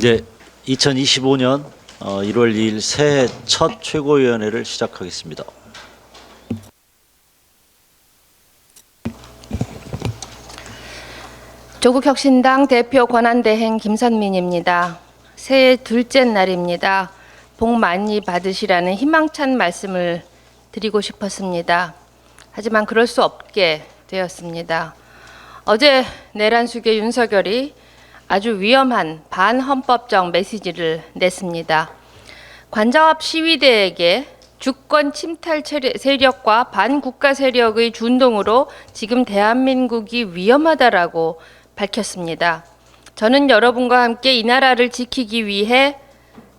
네, 2025년 1월 2일 새해 첫 최고위원회를 시작하겠습니다. 조국혁신당 대표 권한대행 김선민입니다. 새해 둘째 날입니다. 복 많이 받으시라는 희망찬 말씀을 드리고 싶었습니다. 하지만 그럴 수 없게 되었습니다. 어제 내란 수교 윤석열이 아주 위험한 반헌법적 메시지를 냈습니다. 관자업 시위대에게 주권 침탈 세력과 반국가 세력의 준동으로 지금 대한민국이 위험하다라고 밝혔습니다. 저는 여러분과 함께 이 나라를 지키기 위해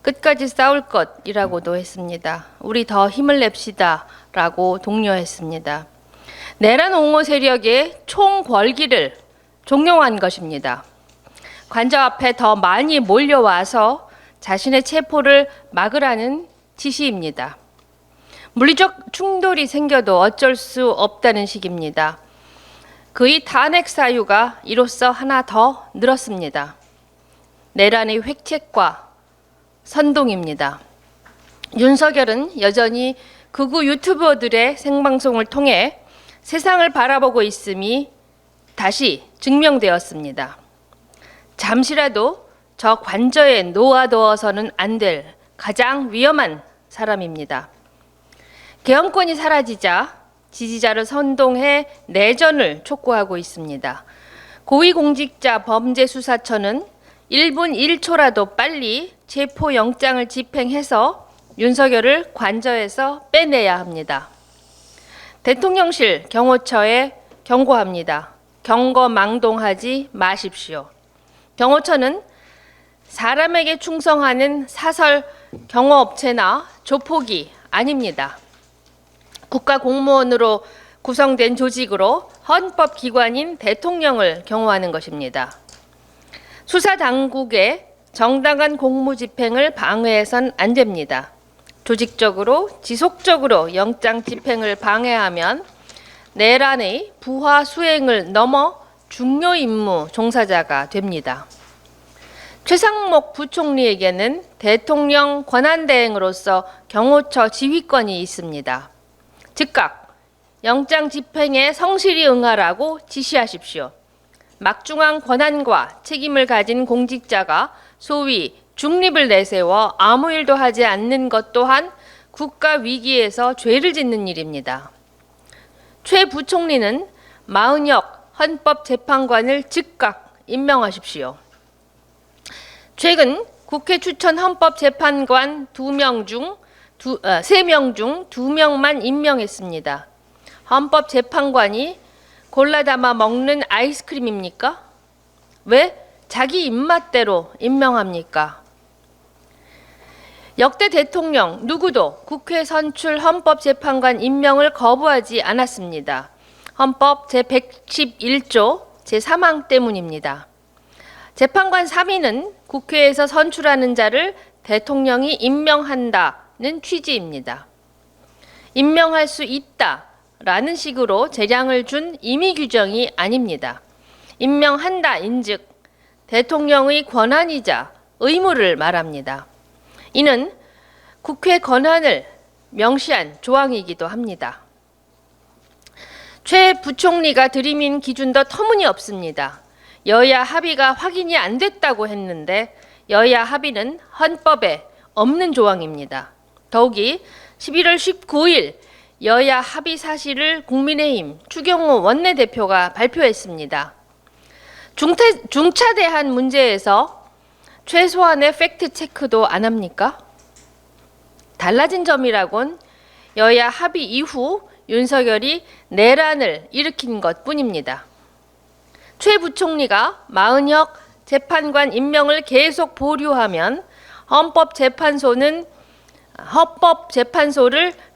끝까지 싸울 것이라고도 했습니다. 우리 더 힘을 냅시다라고 독려했습니다. 내란 옹호 세력의 총궐기를 종용한 것입니다. 관저 앞에 더 많이 몰려와서 자신의 체포를 막으라는 지시입니다. 물리적 충돌이 생겨도 어쩔 수 없다는 식입니다. 그의 탄핵 사유가 이로써 하나 더 늘었습니다. 내란의 획책과 선동입니다. 윤석열은 여전히 극우 유튜버들의 생방송을 통해 세상을 바라보고 있음이 다시 증명되었습니다. 잠시라도 저 관저에 놓아두어서는 안 될 가장 위험한 사람입니다. 개헌권이 사라지자 지지자를 선동해 내전을 촉구하고 있습니다. 고위공직자 범죄수사처는 1분 1초라도 빨리 체포영장을 집행해서 윤석열을 관저에서 빼내야 합니다. 대통령실 경호처에 경고합니다. 경거망동하지 마십시오. 경호처는 사람에게 충성하는 사설 경호업체나 조폭이 아닙니다. 국가공무원으로 구성된 조직으로 헌법기관인 대통령을 경호하는 것입니다. 수사당국의 정당한 공무집행을 방해해선 안 됩니다. 조직적으로 지속적으로 영장 집행을 방해하면 내란의 부하 수행을 넘어 중요 임무 종사자가 됩니다. 최상목 부총리에게는 대통령 권한대행으로서 경호처 지휘권이 있습니다. 즉각 영장 집행에 성실히 응하라고 지시하십시오. 막중한 권한과 책임을 가진 공직자가 소위 중립을 내세워 아무 일도 하지 않는 것 또한 국가 위기에서 죄를 짓는 일입니다. 최 부총리는 마은혁 헌법재판관을 즉각 임명하십시오. 최근 국회 추천 헌법재판관 3명 중 2명만 임명했습니다. 헌법재판관이 골라 담아 먹는 아이스크림입니까? 왜 자기 입맛대로 임명합니까? 역대 대통령 누구도 국회 선출 헌법재판관 임명을 거부하지 않았습니다. 헌법 제111조 제3항 때문입니다. 재판관 3인은 국회에서 선출하는 자를 대통령이 임명한다는 취지입니다. 임명할 수 있다라는 식으로 재량을 준 임의 규정이 아닙니다. 임명한다인즉 대통령의 권한이자 의무를 말합니다. 이는 국회 권한을 명시한 조항이기도 합니다. 최 부총리가 들이민 기준도 터무니없습니다. 여야 합의가 확인이 안 됐다고 했는데 여야 합의는 헌법에 없는 조항입니다. 더욱이 11월 19일 여야 합의 사실을 국민의힘 추경호 원내대표가 발표했습니다. 중차대한 문제에서 최소한의 팩트 체크도 안 합니까? 달라진 점이라곤 여야 합의 이후 윤석열이 내란을 일으킨 것뿐입니다. 최 부총리가 마은혁 재판관 임명을 계속 보류하면 헌법재판소를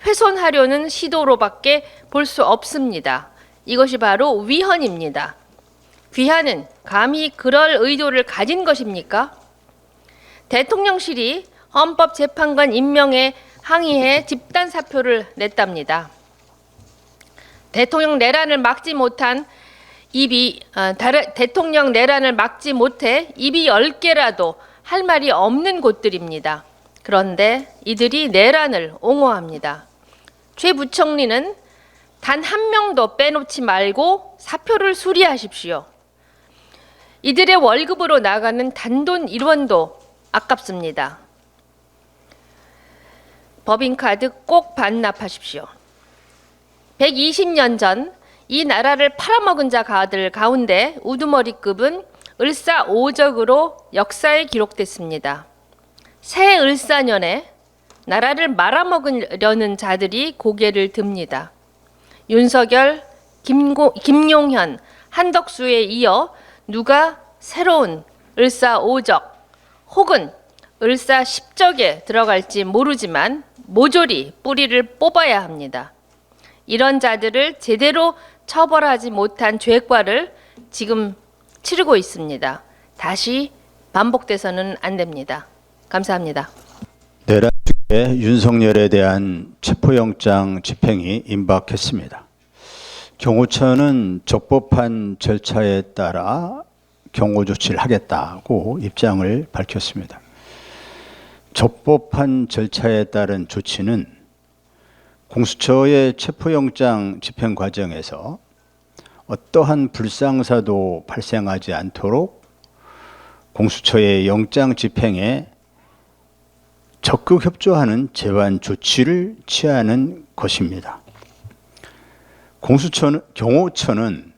훼손하려는 시도로밖에 볼 수 없습니다. 이것이 바로 위헌입니다. 귀하는 감히 그럴 의도를 가진 것입니까? 대통령실이 헌법재판관 임명에 항의해 집단 사표를 냈답니다. 대통령 내란을 막지 못해 입이 10개라도 할 말이 없는 곳들입니다. 그런데 이들이 내란을 옹호합니다. 최 부총리는 단 한 명도 빼놓지 말고 사표를 수리하십시오. 이들의 월급으로 나가는 단돈 1원도 아깝습니다. 법인카드 꼭 반납하십시오. 120년 전 이 나라를 팔아먹은 자 가운데 우두머리급은 을사오적으로 역사에 기록됐습니다. 새 을사년에 나라를 말아먹으려는 자들이 고개를 듭니다. 윤석열, 김용현, 한덕수에 이어 누가 새로운 을사오적 혹은 을사십적에 들어갈지 모르지만 모조리 뿌리를 뽑아야 합니다. 이런 자들을 제대로 처벌하지 못한 죄과를 지금 치르고 있습니다. 다시 반복돼서는 안 됩니다. 감사합니다. 내란 중에 윤석열에 대한 체포영장 집행이 임박했습니다. 경호처는 적법한 절차에 따라 경호 조치를 하겠다고 입장을 밝혔습니다. 적법한 절차에 따른 조치는 공수처의 체포영장 집행 과정에서 어떠한 불상사도 발생하지 않도록 공수처의 영장 집행에 적극 협조하는 제한 조치를 취하는 것입니다. 경호처는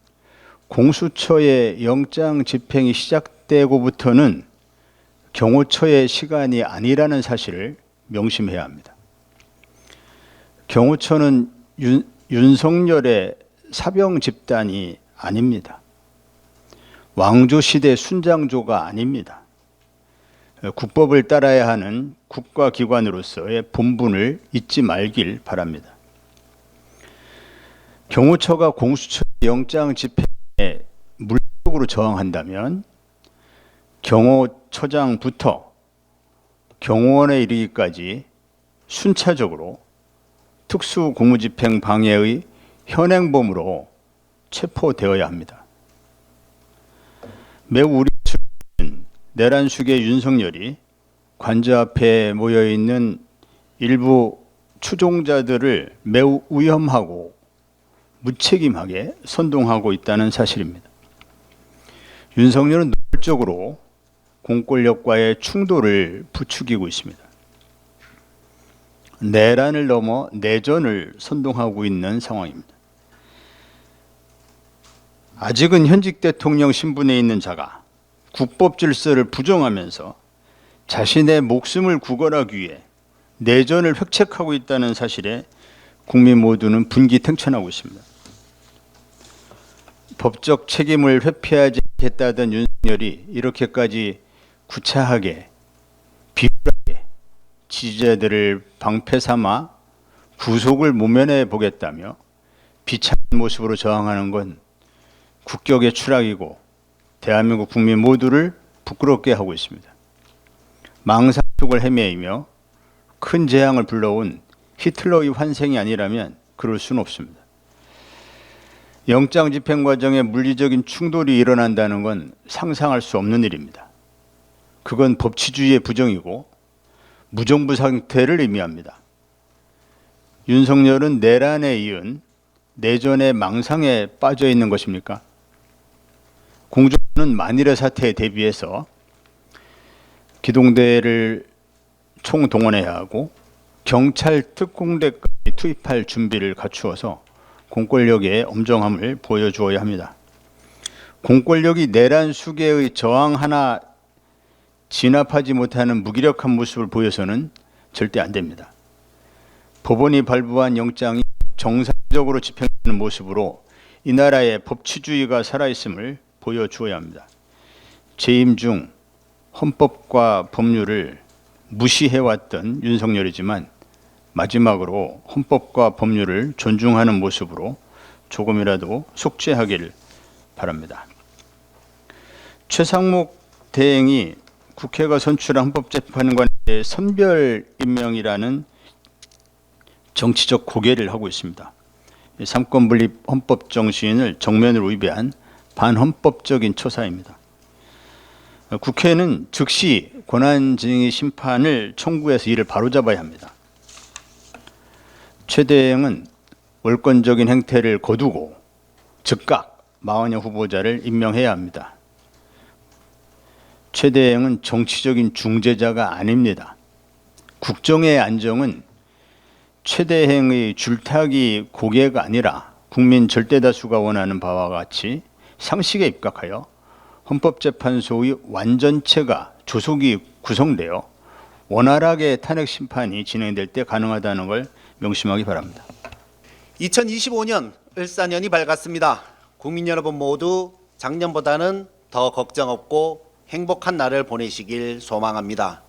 공수처의 영장 집행이 시작되고부터는 경호처의 시간이 아니라는 사실을 명심해야 합니다. 경호처는 윤석열의 사병 집단이 아닙니다. 왕조시대 순장조가 아닙니다. 국법을 따라야 하는 국가기관으로서의 본분을 잊지 말길 바랍니다. 경호처가 공수처 영장 집행에 물리적으로 저항한다면 경호처장부터 경호원에 이르기까지 순차적으로 특수공무집행 방해의 현행범으로 체포되어야 합니다. 매우 우려스러운 내란 수계 윤석열이 관저 앞에 모여있는 일부 추종자들을 매우 위험하고 무책임하게 선동하고 있다는 사실입니다. 윤석열은 노골적으로 공권력과의 충돌을 부추기고 있습니다. 내란을 넘어 내전을 선동하고 있는 상황입니다. 아직은 현직 대통령 신분에 있는 자가 국법 질서를 부정하면서 자신의 목숨을 구걸하기 위해 내전을 획책하고 있다는 사실에 국민 모두는 분기탱천하고 있습니다. 법적 책임을 회피하지 않겠다던 윤석열이 이렇게까지 구차하게 비굴하게 지지자들을 방패 삼아 구속을 모면해 보겠다며 비참한 모습으로 저항하는 건 국격의 추락이고 대한민국 국민 모두를 부끄럽게 하고 있습니다. 망상 속을 헤매이며 큰 재앙을 불러온 히틀러의 환생이 아니라면 그럴 수는 없습니다. 영장 집행 과정에 물리적인 충돌이 일어난다는 건 상상할 수 없는 일입니다. 그건 법치주의의 부정이고 무정부 상태를 의미합니다. 윤석열은 내란에 이은 내전의 망상에 빠져 있는 것입니까? 공정부는 만일의 사태에 대비해서 기동대를 총동원해야 하고 경찰 특공대까지 투입할 준비를 갖추어서 공권력의 엄정함을 보여주어야 합니다. 공권력이 내란 수계의 저항 하나 진압하지 못하는 무기력한 모습을 보여서는 절대 안 됩니다. 법원이 발부한 영장이 정상적으로 집행되는 모습으로 이 나라의 법치주의가 살아있음을 보여주어야 합니다. 재임 중 헌법과 법률을 무시해왔던 윤석열이지만 마지막으로 헌법과 법률을 존중하는 모습으로 조금이라도 속죄하기를 바랍니다. 최상목 대행이 국회가 선출한 헌법재판관의 선별 임명이라는 정치적 고개를 하고 있습니다. 삼권분립 헌법 정신을 정면으로 위배한 반헌법적인 처사입니다. 국회는 즉시 권한쟁의 심판을 청구해서 이를 바로잡아야 합니다. 최 대행은 월권적인 행태를 거두고 즉각 마원영 후보자를 임명해야 합니다. 최 대행은 정치적인 중재자가 아닙니다. 국정의 안정은 최 대행의 줄타기 고개가 아니라 국민 절대다수가 원하는 바와 같이 상식에 입각하여 헌법재판소의 완전체가 조속히 구성되어 원활하게 탄핵 심판이 진행될 때 가능하다는 걸 명심하기 바랍니다. 2025년 을사년이 밝았습니다. 국민 여러분 모두 작년보다는 더 걱정 없고 행복한 날을 보내시길 소망합니다.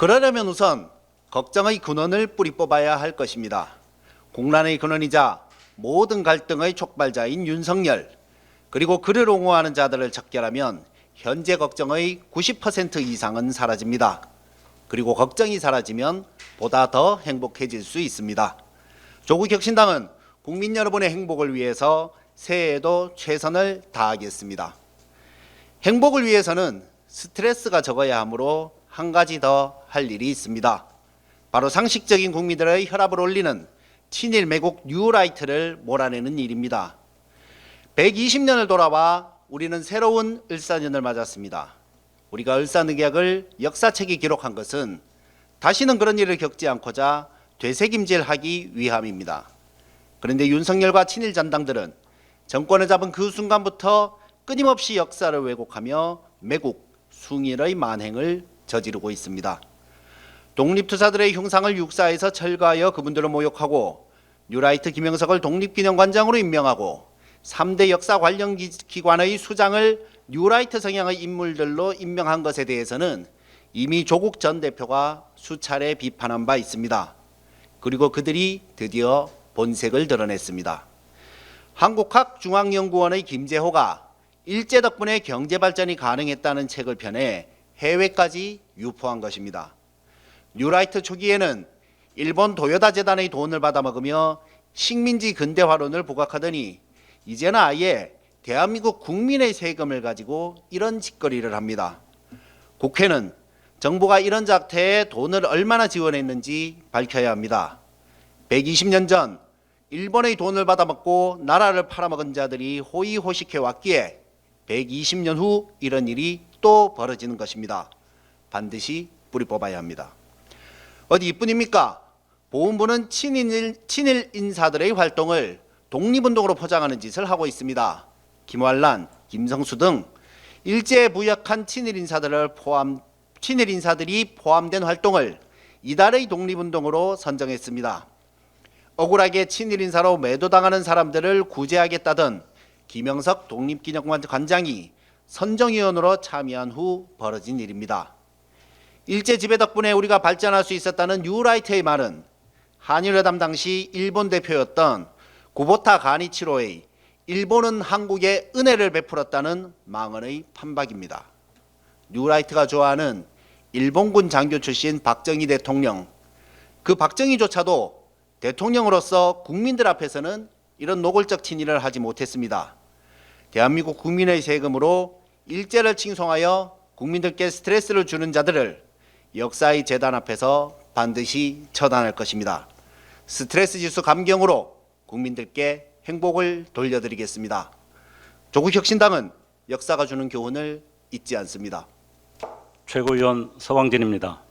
그러려면 우선 걱정의 근원을 뿌리 뽑아야 할 것입니다. 공란의 근원이자 모든 갈등의 촉발자인 윤석열, 그리고 그를 옹호하는 자들을 척결하면 현재 걱정의 90% 이상은 사라집니다. 그리고 걱정이 사라지면 보다 더 행복해질 수 있습니다. 조국혁신당은 국민 여러분의 행복을 위해서 새해에도 최선을 다하겠습니다. 행복을 위해서는 스트레스가 적어야 하므로 한 가지 더 할 일이 있습니다. 바로 상식적인 국민들의 혈압을 올리는 친일 매국 뉴라이트를 몰아내는 일입니다. 120년을 돌아와 우리는 새로운 을사년을 맞았습니다. 우리가 을사늑약을 역사책에 기록한 것은 다시는 그런 일을 겪지 않고자 되새김질하기 위함입니다. 그런데 윤석열과 친일 잔당들은 정권을 잡은 그 순간부터 끊임없이 역사를 왜곡하며 매국, 숭일의 만행을 저지르고 있습니다. 독립투사들의 흉상을 육사에서 철거하여 그분들을 모욕하고 뉴라이트 김영석을 독립기념관장으로 임명하고 3대 역사 관련 기관의 수장을 뉴라이트 성향의 인물들로 임명한 것에 대해서는 이미 조국 전 대표가 수차례 비판한 바 있습니다. 그리고 그들이 드디어 본색을 드러냈습니다. 한국학중앙연구원의 김재호가 일제 덕분에 경제발전이 가능했다는 책을 펴내 해외까지 유포한 것입니다. 뉴라이트 초기에는 일본 도요다 재단의 돈을 받아먹으며 식민지 근대화론을 부각하더니 이제는 아예 대한민국 국민의 세금을 가지고 이런 짓거리를 합니다. 국회는 정부가 이런 작태에 돈을 얼마나 지원했는지 밝혀야 합니다. 120년 전 일본의 돈을 받아먹고 나라를 팔아먹은 자들이 호의호식해 왔기에 120년 후 이런 일이 또 벌어지는 것입니다. 반드시 뿌리 뽑아야 합니다. 어디 이뿐입니까? 보훈부는 친일 인사들의 활동을 독립운동으로 포장하는 짓을 하고 있습니다. 김환란, 김성수 등 일제에 부역한 친일 인사들이 포함된 활동을 이달의 독립운동으로 선정했습니다. 억울하게 친일 인사로 매도당하는 사람들을 구제하겠다던 김영석 독립기념관장이 선정위원으로 참여한 후 벌어진 일입니다. 일제 지배 덕분에 우리가 발전할 수 있었다는 뉴라이트의 말은 한일회담 당시 일본 대표였던 구보타 가니치로의 일본은 한국에 은혜를 베풀었다는 망언의 판박입니다. 뉴라이트가 좋아하는 일본군 장교 출신 박정희 대통령, 그 박정희조차도 대통령으로서 국민들 앞에서는 이런 노골적 친일을 하지 못했습니다. 대한민국 국민의 세금으로 일제를 칭송하여 국민들께 스트레스를 주는 자들을 역사의 재단 앞에서 반드시 처단할 것입니다. 스트레스 지수 감경으로 국민들께 행복을 돌려드리겠습니다. 조국혁신당은 역사가 주는 교훈을 잊지 않습니다. 최고위원 서광진입니다.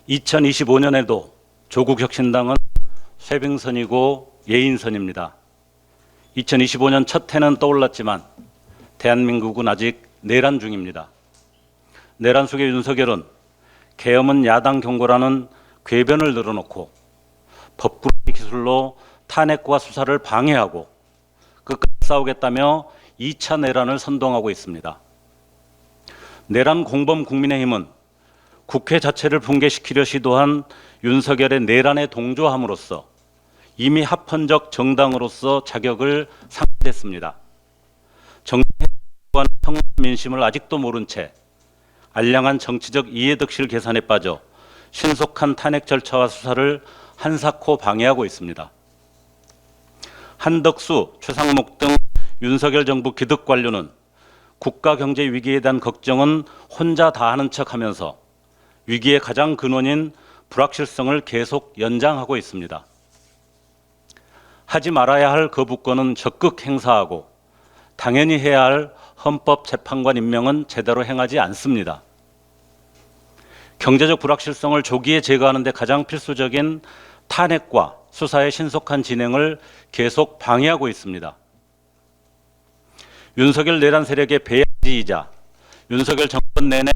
2025년에도 조국혁신당은 쇄빙선이고 예인선입니다. 2025년 첫 해는 떠올랐지만 대한민국은 아직 내란 중입니다. 내란 속의 윤석열은 계엄은 야당 경고라는 궤변을 늘어놓고 법구의 기술로 탄핵과 수사를 방해하고 끝까지 싸우겠다며 2차 내란을 선동하고 있습니다. 내란 공범 국민의힘은 국회 자체를 붕괴시키려 시도한 윤석열의 내란에 동조함으로써 이미 합헌적 정당으로서 자격을 상실했습니다. 정치관 평범 민심을 아직도 모른 채 알량한 정치적 이해득실 계산에 빠져 신속한 탄핵 절차와 수사를 한사코 방해하고 있습니다. 한덕수, 최상목 등 윤석열 정부 기득 관료는 국가 경제 위기에 대한 걱정은 혼자 다 하는 척하면서 위기의 가장 근원인 불확실성을 계속 연장하고 있습니다. 하지 말아야 할 거부권은 적극 행사하고 당연히 해야 할 헌법재판관 임명은 제대로 행하지 않습니다. 경제적 불확실성을 조기에 제거하는 데 가장 필수적인 탄핵과 수사의 신속한 진행을 계속 방해하고 있습니다. 윤석열 내란 세력의 배야지이자 윤석열 정권 내내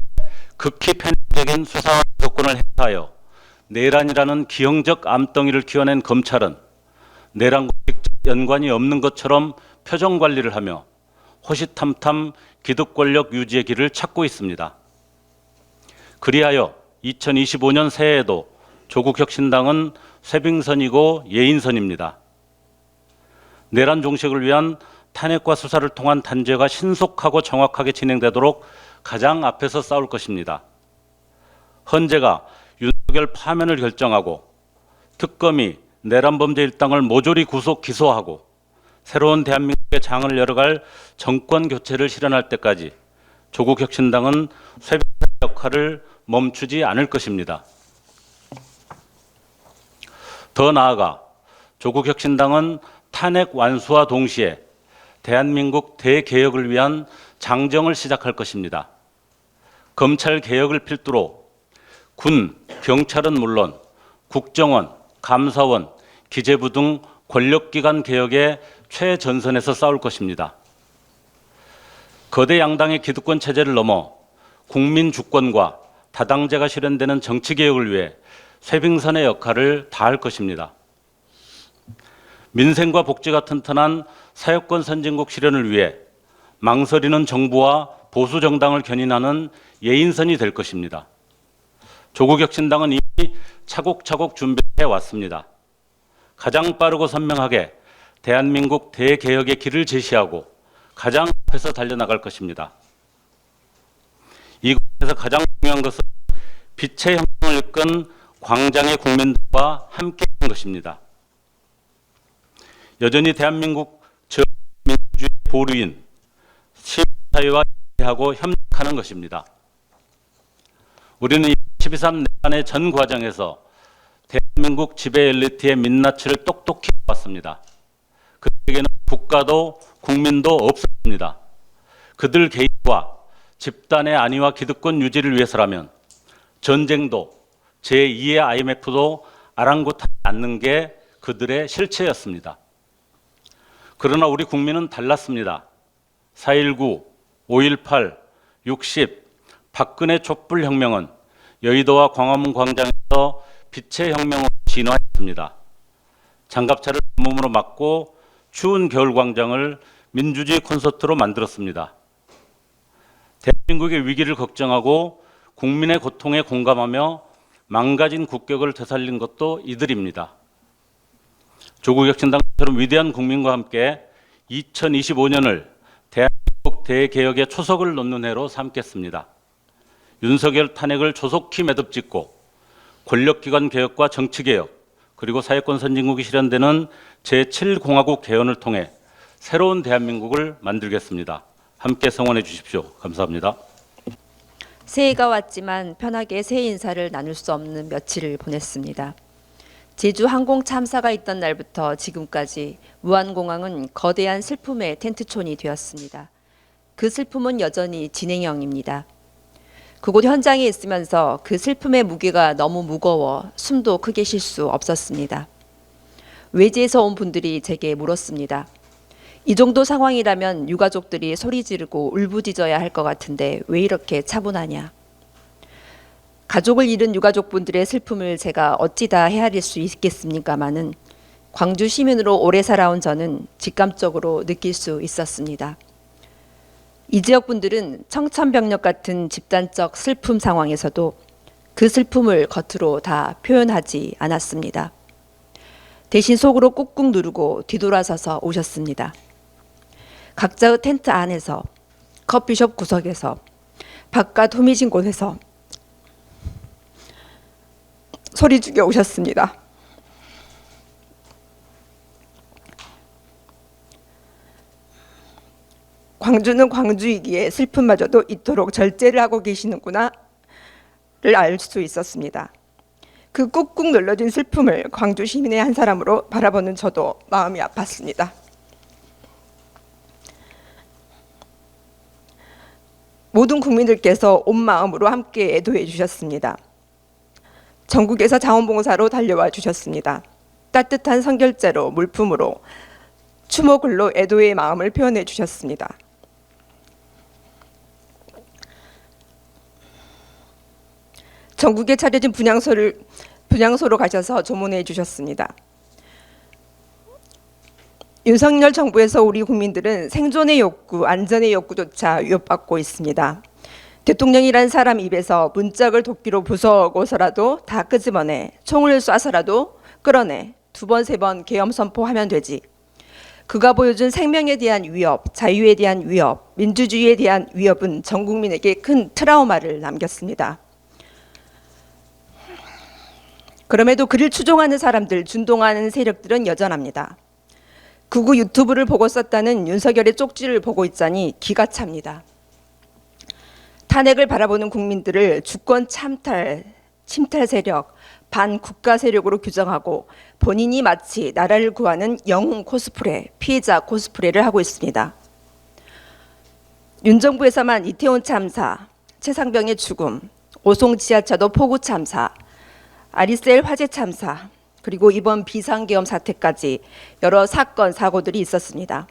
극히 편향적인 수사와 조건을 행사하여 내란이라는 기형적 암덩이를 키워낸 검찰은 내란과 직접 연관이 없는 것처럼 표정 관리를 하며 호시탐탐 기득 권력 유지의 길을 찾고 있습니다. 그리하여 2025년 새해에도 조국혁신당은 쇄빙선이고 예인선입니다. 내란 종식을 위한 탄핵과 수사를 통한 단죄가 신속하고 정확하게 진행되도록 가장 앞에서 싸울 것입니다. 헌재가 윤석열 파면을 결정하고 특검이 내란 범죄 일당을 모조리 구속 기소하고 새로운 대한민국의 장을 열어갈 정권 교체를 실현할 때까지 조국혁신당은 쇄빙 역할을 멈추지 않을 것입니다. 더 나아가 조국혁신당은 탄핵 완수와 동시에 대한민국 대개혁을 위한 장정을 시작할 것입니다. 검찰 개혁을 필두로 군, 경찰은 물론 국정원, 감사원, 기재부 등 권력기관 개혁의 최전선에서 싸울 것입니다. 거대 양당의 기득권 체제를 넘어 국민 주권과 다당제가 실현되는 정치개혁을 위해 쇄빙선의 역할을 다할 것입니다. 민생과 복지가 튼튼한 사회권 선진국 실현을 위해 망설이는 정부와 보수 정당을 견인하는 예인선이 될 것입니다. 조국혁신당은 이미 차곡차곡 준비해 왔습니다. 가장 빠르고 선명하게 대한민국 대개혁의 길을 제시하고 가장 앞에서 달려나갈 것입니다. 이곳에서 가장 중요한 것은 빛의 혁명을 이끈 광장의 국민들과 함께하는 것입니다. 여전히 대한민국 저민주주의 보루인 시민사회와 하고 협력하는 것입니다. 우리는 12.3 내란의 전 과정에서 대한민국 지배 엘리트의 민낯을 똑똑히 봤습니다. 그들에게는 국가도 국민도 없었습니다. 그들 개인과 집단의 안위와 기득권 유지를 위해서라면 전쟁도 제2의 IMF도 아랑곳하지 않는 게 그들의 실체였습니다. 그러나 우리 국민은 달랐습니다. 4.19, 5.18, 60, 박근혜 촛불혁명은 여의도와 광화문 광장에서 빛의 혁명으로 진화했습니다. 장갑차를 몸으로 맞고 추운 겨울광장을 민주주의 콘서트로 만들었습니다. 대한민국의 위기를 걱정하고 국민의 고통에 공감하며 망가진 국격을 되살린 것도 이들입니다. 조국혁신당처럼 위대한 국민과 함께 2025년을 대한민국 대개혁의 초석을 놓는 해로 삼겠습니다. 윤석열 탄핵을 조속히 매듭짓고 권력기관 개혁과 정치개혁 그리고 사회권 선진국이 실현되는 제7공화국 개헌을 통해 새로운 대한민국을 만들겠습니다. 함께 성원해 주십시오. 감사합니다. 새해가 왔지만 편하게 새해 인사를 나눌 수 없는 며칠을 보냈습니다. 제주 항공 참사가 있던 날부터 지금까지 무안공항은 거대한 슬픔의 텐트촌이 되었습니다. 그 슬픔은 여전히 진행형입니다. 그곳 현장에 있으면서 그 슬픔의 무게가 너무 무거워 숨도 크게 쉴 수 없었습니다. 외지에서 온 분들이 제게 물었습니다. 이 정도 상황이라면 유가족들이 소리 지르고 울부짖어야 할 것 같은데 왜 이렇게 차분하냐. 가족을 잃은 유가족분들의 슬픔을 제가 어찌 다 헤아릴 수 있겠습니까마는 광주 시민으로 오래 살아온 저는 직감적으로 느낄 수 있었습니다. 이 지역 분들은 청천벽력 같은 집단적 슬픔 상황에서도 그 슬픔을 겉으로 다 표현하지 않았습니다. 대신 속으로 꾹꾹 누르고 뒤돌아서서 오셨습니다. 각자의 텐트 안에서, 커피숍 구석에서, 바깥 후미진 곳에서 소리 죽여 오셨습니다. 광주는 광주이기에 슬픔마저도 이토록 절제를 하고 계시는구나를 알 수 있었습니다. 그 꾹꾹 눌러진 슬픔을 광주 시민의 한 사람으로 바라보는 저도 마음이 아팠습니다. 모든 국민들께서 온 마음으로 함께 애도해 주셨습니다. 전국에서 자원봉사로 달려와 주셨습니다. 따뜻한 선결제로 물품으로 추모글로 애도의 마음을 표현해 주셨습니다. 전국에 차려진 분향소로 가셔서 조문해 주셨습니다. 윤석열 정부에서 우리 국민들은 생존의 욕구, 안전의 욕구조차 위협받고 있습니다. 대통령이란 사람 입에서 문짝을 도끼로 부숴고서라도 다 끄집어내 총을 쏴서라도 끌어내 2번, 3번 계엄 선포하면 되지. 그가 보여준 생명에 대한 위협, 자유에 대한 위협, 민주주의에 대한 위협은 전 국민에게 큰 트라우마를 남겼습니다. 그럼에도 그를 추종하는 사람들, 준동하는 세력들은 여전합니다. 극우 유튜브를 보고 썼다는 윤석열의 쪽지를 보고 있자니 기가 찹니다. 탄핵을 바라보는 국민들을 주권 침탈 세력, 반국가 세력으로 규정하고 본인이 마치 나라를 구하는 영웅 코스프레, 피해자 코스프레를 하고 있습니다. 윤 정부에서만 이태원 참사, 최상병의 죽음, 오송 지하차도 폭우 참사, 아리셀 화재 참사, 그리고 이번 비상계엄 사태까지 여러 사건, 사고들이 있었습니다.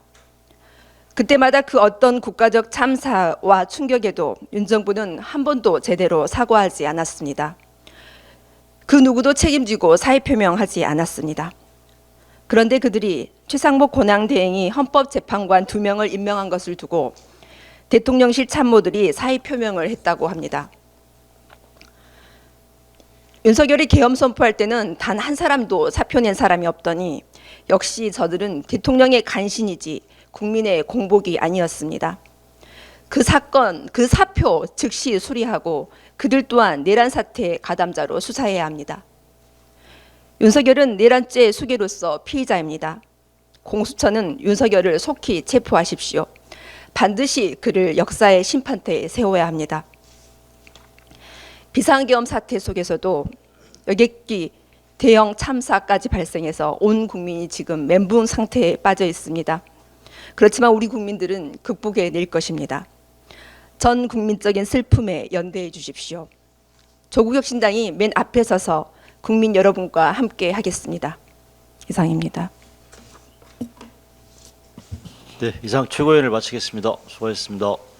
그때마다 그 어떤 국가적 참사와 충격에도 윤 정부는 한 번도 제대로 사과하지 않았습니다. 그 누구도 책임지고 사의표명하지 않았습니다. 그런데 그들이 최상목 권한대행이 헌법재판관 2명을 임명한 것을 두고 대통령실 참모들이 사의표명을 했다고 합니다. 윤석열이 계엄 선포할 때는 단 한 사람도 사표 낸 사람이 없더니 역시 저들은 대통령의 간신이지 국민의 공복이 아니었습니다. 그 사건, 그 사표 즉시 수리하고 그들 또한 내란 사태 가담자로 수사해야 합니다. 윤석열은 내란죄 수괴로서 피의자입니다. 공수처는 윤석열을 속히 체포하십시오. 반드시 그를 역사의 심판대에 세워야 합니다. 비상계엄 사태 속에서도 여객기 대형 참사까지 발생해서 온 국민이 지금 멘붕 상태에 빠져 있습니다. 그렇지만 우리 국민들은 극복해낼 것입니다. 전 국민적인 슬픔에 연대해 주십시오. 조국혁신당이 맨 앞에 서서 국민 여러분과 함께 하겠습니다. 이상입니다. 네, 이상 최고위원을 마치겠습니다. 수고하셨습니다.